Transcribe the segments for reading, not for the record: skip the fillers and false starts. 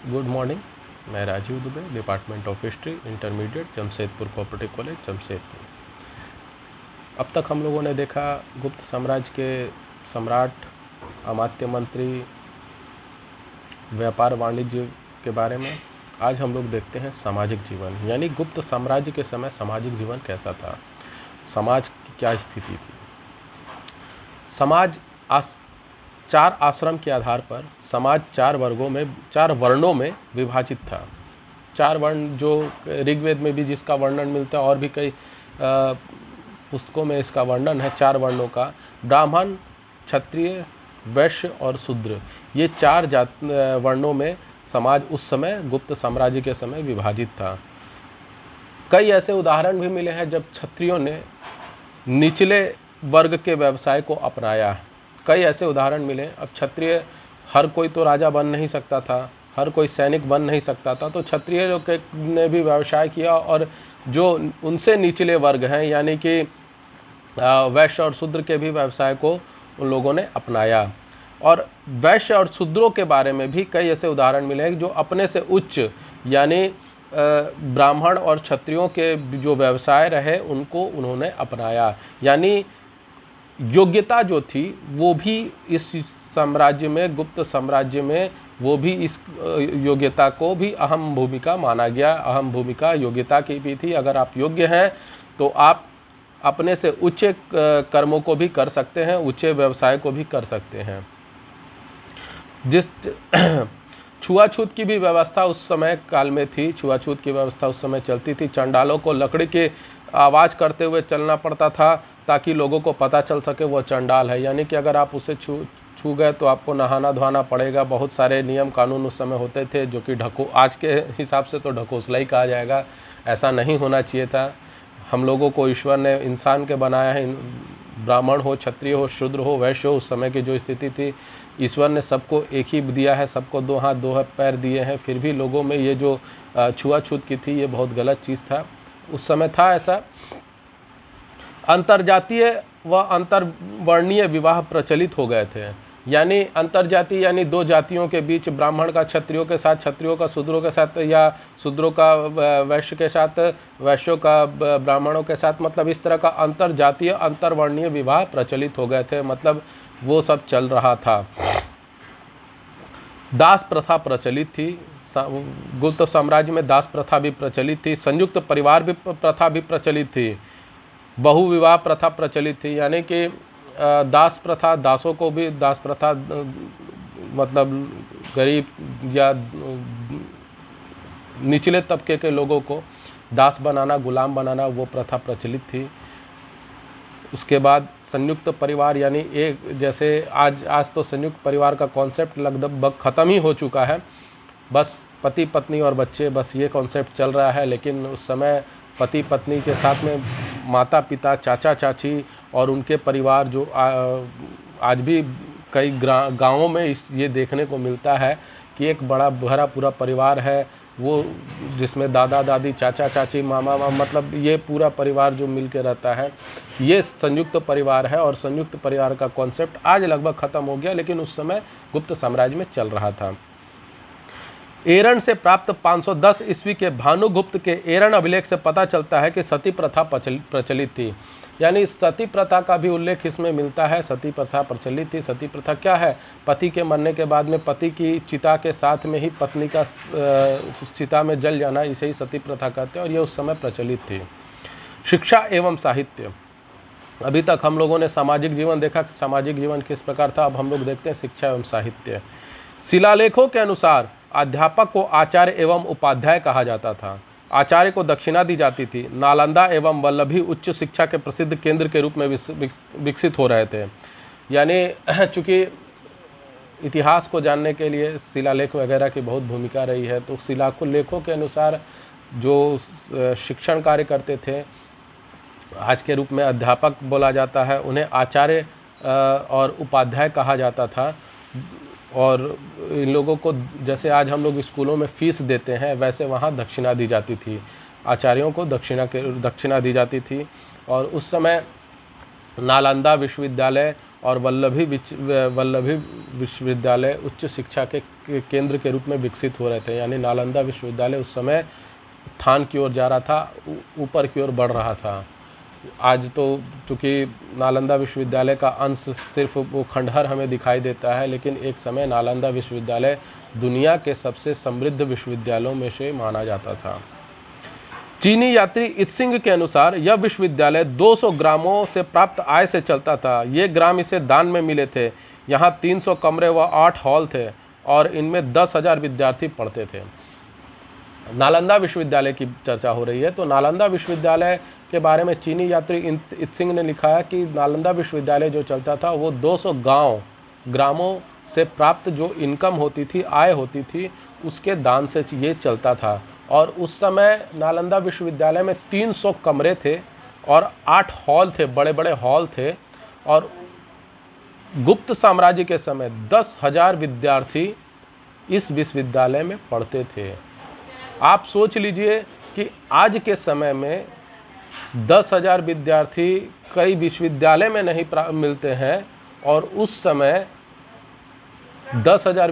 Good morning. मैं Rajiv Dubey, department of history, intermediate, Jamshedpur cooperative college, Jamshedpur. अब तक हम लोगों ने देखा गुप्त साम्राज्य के सम्राट, अमात्य मंत्री, व्यापार वाणिज्य के बारे में। आज हम लोग देखते हैं सामाजिक जीवन, यानी गुप्त साम्राज्य के समय सामाजिक जीवन कैसा था, समाज की क्या स्थिति थी। समाज चार आश्रम के आधार पर समाज चार वर्णों में विभाजित था। चार वर्ण जो ऋग्वेद में भी जिसका वर्णन मिलता है और भी कई पुस्तकों में इसका वर्णन है। चार वर्णों का ब्राह्मण, क्षत्रिय, वैश्य और शूद्र, ये चार वर्णों में समाज उस समय गुप्त साम्राज्य के समय विभाजित था। कई ऐसे उदाहरण भी मिले हैं जब क्षत्रियों ने निचले वर्ग के व्यवसाय को अपनाया। कई ऐसे उदाहरण मिले। अब क्षत्रिय, हर कोई तो राजा बन नहीं सकता था, हर कोई सैनिक बन नहीं सकता था, तो क्षत्रिय ने भी व्यवसाय किया और जो उनसे निचले वर्ग हैं यानी कि वैश्य और शूद्र के भी व्यवसाय को उन लोगों ने अपनाया। और वैश्य और शूद्रों के बारे में भी कई ऐसे उदाहरण मिले हैं जो अपने से उच्च यानी ब्राह्मण और क्षत्रियों के जो व्यवसाय रहे उनको उन्होंने अपनाया। यानी योग्यता जो थी वो भी इस साम्राज्य में, गुप्त साम्राज्य में, वो भी इस योग्यता को भी अहम भूमिका माना गया। अहम भूमिका योग्यता की भी थी। अगर आप योग्य हैं तो आप अपने से उच्च कर्मों को भी कर सकते हैं, उच्च व्यवसाय को भी कर सकते हैं। जिस छुआछूत की भी व्यवस्था उस समय काल में थी। छुआछूत की व्यवस्था उस समय चलती थी। चंडालों को लकड़ी की आवाज़ करते हुए चलना पड़ता था ताकि लोगों को पता चल सके वो चंडाल है। यानी कि अगर आप उसे छू गए तो आपको नहाना धोना पड़ेगा। बहुत सारे नियम कानून उस समय होते थे जो कि आज के हिसाब से तो ढकोसला ही कहा जाएगा। ऐसा नहीं होना चाहिए था। हम लोगों को ईश्वर ने इंसान के बनाया है। ब्राह्मण हो, क्षत्रिय हो, शूद्र हो, वैश्य हो, उस समय की जो स्थिति थी, ईश्वर ने सबको एक ही दिया है, सबको दो हाथ दो पैर दिए हैं। फिर भी लोगों में ये जो छुआछूत की थी ये बहुत गलत चीज़ था। उस समय था ऐसा। अंतरजातीय व अंतरवर्णीय विवाह प्रचलित हो गए थे। यानी अंतरजातीय यानी दो जातियों के बीच, ब्राह्मण का क्षत्रियों के साथ, क्षत्रियों का शूद्रों के साथ, या शूद्रों का वैश्य के साथ, वैश्यों का ब्राह्मणों के साथ, मतलब इस तरह का अंतरजातीय अंतरवर्णीय विवाह प्रचलित हो गए थे। मतलब वो सब चल रहा था। दास प्रथा प्रचलित थी। गुप्त साम्राज्य में दास प्रथा भी प्रचलित थी। संयुक्त परिवार भी प्रथा भी प्रचलित थी। बहुविवाह प्रथा प्रचलित थी। यानी कि दास प्रथा, दासों को भी दास प्रथा, मतलब गरीब या निचले तबके के लोगों को दास बनाना, गुलाम बनाना, वो प्रथा प्रचलित थी। उसके बाद संयुक्त परिवार, यानी एक जैसे आज तो संयुक्त परिवार का कॉन्सेप्ट लगभग ख़त्म ही हो चुका है। बस पति पत्नी और बच्चे, बस ये कॉन्सेप्ट चल रहा है। लेकिन उस समय पति पत्नी के साथ में माता पिता, चाचा चाची और उनके परिवार, जो आज भी कई गाँवों में ये देखने को मिलता है कि एक बड़ा भरा पूरा परिवार है, वो जिसमें दादा दादी, चाचा चाची, मामा मतलब ये पूरा परिवार जो मिल के रहता है, ये संयुक्त परिवार है। और संयुक्त परिवार का कॉन्सेप्ट आज लगभग ख़त्म हो गया, लेकिन उस समय गुप्त साम्राज्य में चल रहा था। एरन से प्राप्त 510 ईस्वी के भानुगुप्त के एरन अभिलेख से पता चलता है कि सती प्रथा प्रचलित थी। यानी सती प्रथा का भी उल्लेख इसमें मिलता है। सती प्रथा प्रचलित थी। सती प्रथा क्या है? पति के मरने के बाद में पति की चिता के साथ में ही पत्नी का चिता में जल जाना, इसे ही सती प्रथा कहते हैं, और ये उस समय प्रचलित थी। शिक्षा एवं साहित्य। अभी तक हम लोगों ने सामाजिक जीवन देखा, सामाजिक जीवन किस प्रकार था। अब हम लोग देखते हैं शिक्षा एवं साहित्य। शिलालेखों के अनुसार अध्यापक को आचार्य एवं उपाध्याय कहा जाता था। आचार्य को दक्षिणा दी जाती थी। नालंदा एवं वल्लभी उच्च शिक्षा के प्रसिद्ध केंद्र के रूप में विकसित हो रहे थे। यानी चूँकि इतिहास को जानने के लिए शिलालेख वगैरह की बहुत भूमिका रही है, तो शिलालेखों के अनुसार जो शिक्षण कार्य करते थे, आज के रूप में अध्यापक बोला जाता है, उन्हें आचार्य और उपाध्याय कहा जाता था। और इन लोगों को जैसे आज हम लोग स्कूलों में फ़ीस देते हैं, वैसे वहाँ दक्षिणा दी जाती थी। आचार्यों को दक्षिणा दी जाती थी। और उस समय नालंदा विश्वविद्यालय और वल्लभी विश्वविद्यालय उच्च शिक्षा के केंद्र के रूप में विकसित हो रहे थे। यानी नालंदा विश्वविद्यालय उस समय उत्थान की ओर जा रहा था, ऊपर की ओर बढ़ रहा था। आज तो चूँकि नालंदा विश्वविद्यालय का अंश सिर्फ वो खंडहर हमें दिखाई देता है, लेकिन एक समय नालंदा विश्वविद्यालय दुनिया के सबसे समृद्ध विश्वविद्यालयों में से माना जाता था। चीनी यात्री इत्सिंग के अनुसार यह विश्वविद्यालय 200 ग्रामों से प्राप्त आय से चलता था। ये ग्राम इसे दान में मिले थे। यहाँ 300 कमरे व 8 हॉल थे और इनमें 10,000 विद्यार्थी पढ़ते थे। नालंदा विश्वविद्यालय की चर्चा हो रही है, तो नालंदा विश्वविद्यालय के बारे में चीनी यात्री इत्सिंग ने लिखा है कि नालंदा विश्वविद्यालय जो चलता था वो 200 ग्रामों से प्राप्त जो इनकम होती थी, आय होती थी, उसके दान से ये चलता था। और उस समय नालंदा विश्वविद्यालय में 300 कमरे थे और 8 हॉल थे, बड़े बड़े हॉल थे। और गुप्त साम्राज्य के समय 10,000 विद्यार्थी इस विश्वविद्यालय में पढ़ते थे। आप सोच लीजिए कि आज के समय में 10,000 विद्यार्थी कई विश्वविद्यालय में नहीं मिलते हैं, और उस समय 10,000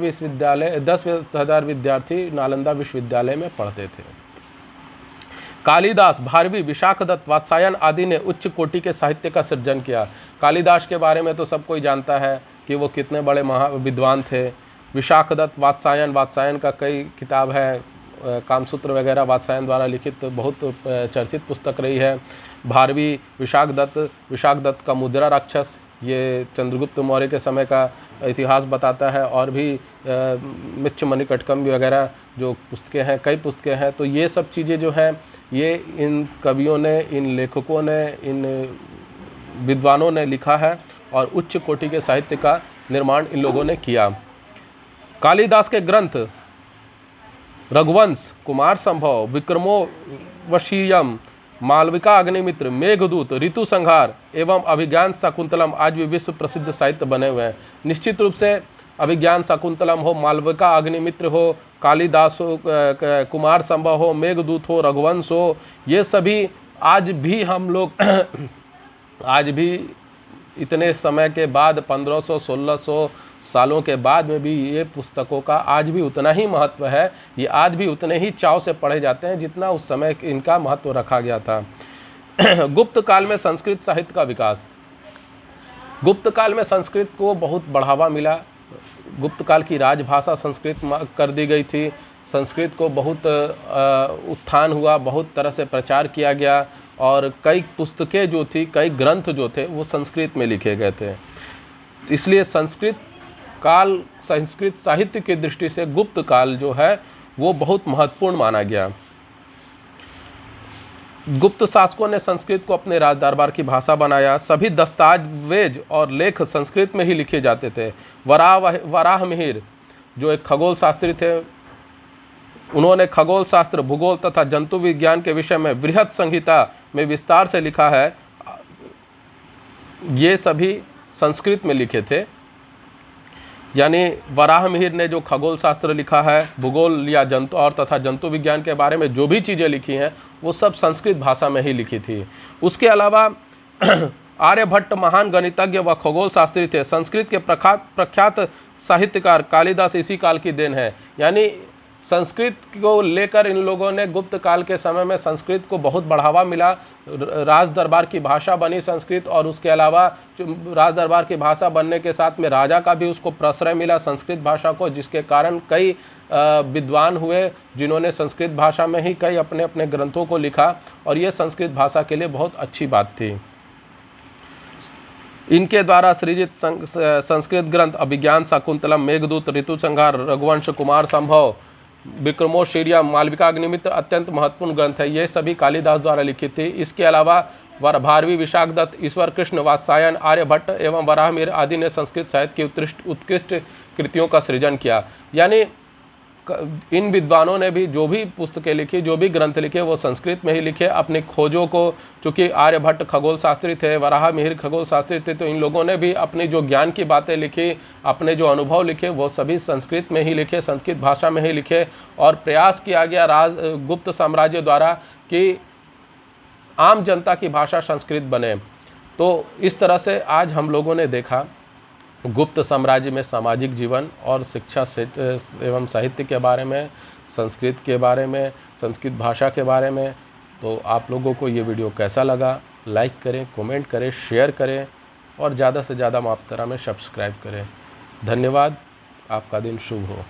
विद्यार्थी नालंदा विश्वविद्यालय में पढ़ते थे। कालिदास, भारवी, विशाखदत्त, वात्सायन आदि ने उच्च कोटि के साहित्य का सृजन किया। कालिदास के बारे में तो सब कोई जानता है कि वो कितने बड़े विद्वान थे। विशाखदत्त, वात्सायन का कई किताब है, कामसूत्र वगैरह वात्सायन द्वारा लिखित बहुत चर्चित पुस्तक रही है। भारवी, विशाखदत्त का मुद्रा राक्षस, ये चंद्रगुप्त मौर्य के समय का इतिहास बताता है। और भी मिच्छमणिकटकम वगैरह जो पुस्तकें हैं, कई पुस्तकें हैं। तो ये सब चीज़ें जो हैं, ये इन कवियों ने, इन लेखकों ने, इन विद्वानों ने लिखा है और उच्च कोटि के साहित्य का निर्माण इन लोगों ने किया। कालिदास के ग्रंथ रघुवंश, कुमार संभव, विक्रमोर्वशीयम, मालविका अग्निमित्र, मेघदूत, ऋतु संहार एवं अभिज्ञान शाकुंतलम आज भी विश्व प्रसिद्ध साहित्य बने हुए हैं। निश्चित रूप से अभिज्ञान शाकुंतलम हो, मालविका अग्निमित्र हो, कालिदास हो, कुमार संभव हो, मेघदूत हो, रघुवंश हो, ये सभी आज भी हम लोग आज भी इतने समय के बाद 1500-1600 सालों के बाद में भी ये पुस्तकों का आज भी उतना ही महत्व है। ये आज भी उतने ही चाव से पढ़े जाते हैं जितना उस समय इनका महत्व रखा गया था। गुप्त काल में संस्कृत साहित्य का विकास। गुप्त काल में संस्कृत को बहुत बढ़ावा मिला। गुप्त काल की राजभाषा संस्कृत कर दी गई थी। संस्कृत को बहुत उत्थान हुआ, बहुत तरह से प्रचार किया गया और कई पुस्तकें जो थी, कई ग्रंथ जो थे वो संस्कृत में लिखे गए थे। इसलिए संस्कृत साहित्य की दृष्टि से गुप्त काल जो है वो बहुत महत्वपूर्ण माना गया। गुप्त शासकों ने संस्कृत को अपने राज दरबार की भाषा बनाया। सभी दस्तावेज और लेख संस्कृत में ही लिखे जाते थे। वराहमिहिर जो एक खगोल शास्त्री थे, उन्होंने खगोल शास्त्र, भूगोल तथा जंतु विज्ञान के विषय में बृहत संहिता में विस्तार से लिखा है। ये सभी संस्कृत में लिखे थे। यानी वराहमिहिर ने जो खगोल शास्त्र लिखा है, भूगोल या जंतु और तथा जंतु विज्ञान के बारे में जो भी चीज़ें लिखी हैं वो सब संस्कृत भाषा में ही लिखी थी। उसके अलावा आर्यभट्ट महान गणितज्ञ व खगोल शास्त्री थे। संस्कृत के प्रख्यात साहित्यकार कालिदास इसी काल की देन है। यानी संस्कृत को लेकर इन लोगों ने गुप्त काल के समय में संस्कृत को बहुत बढ़ावा मिला। राज दरबार की भाषा बनी संस्कृत, और उसके अलावा राज दरबार की भाषा बनने के साथ में राजा का भी उसको प्रश्रय मिला संस्कृत भाषा को, जिसके कारण कई विद्वान हुए जिन्होंने संस्कृत भाषा में ही कई अपने अपने ग्रंथों को लिखा, और ये संस्कृत भाषा के लिए बहुत अच्छी बात थी। इनके द्वारा सृजित संस्कृत ग्रंथ अभिज्ञान शाकुंतलम, मेघदूत, ऋतु संहार, रघुवंश, कुमार संभव, विक्रमोर्वशीय, मालविका अग्निमित्र अत्यंत महत्वपूर्ण ग्रंथ है। ये सभी कालिदास द्वारा लिखित थी। इसके अलावा भारवी, विशाखदत्त, ईश्वर कृष्ण, वात्सायन, आर्यभट्ट एवं वराहमिहिर आदि ने संस्कृत साहित्य की उत्कृष्ट कृतियों का सृजन किया। यानी इन विद्वानों ने भी जो भी पुस्तकें लिखी, जो भी ग्रंथ लिखे, वो संस्कृत में ही लिखे। अपनी खोजों को, चूँकि आर्यभट्ट खगोल शास्त्री थे, वराहमिहिर खगोल शास्त्री थे, तो इन लोगों ने भी अपनी जो ज्ञान की बातें लिखी, अपने जो अनुभव लिखे, वो सभी संस्कृत में ही लिखे, संस्कृत भाषा में ही लिखे। और प्रयास किया गया गुप्त साम्राज्य द्वारा कि आम जनता की भाषा संस्कृत बने। तो इस तरह से आज हम लोगों ने देखा गुप्त साम्राज्य में सामाजिक जीवन और शिक्षा एवं साहित्य के बारे में, संस्कृत के बारे में, संस्कृत भाषा के बारे में। तो आप लोगों को ये वीडियो कैसा लगा, लाइक करें, कमेंट करें, शेयर करें और ज़्यादा से ज़्यादा मात्रा में सब्सक्राइब करें। धन्यवाद। आपका दिन शुभ हो।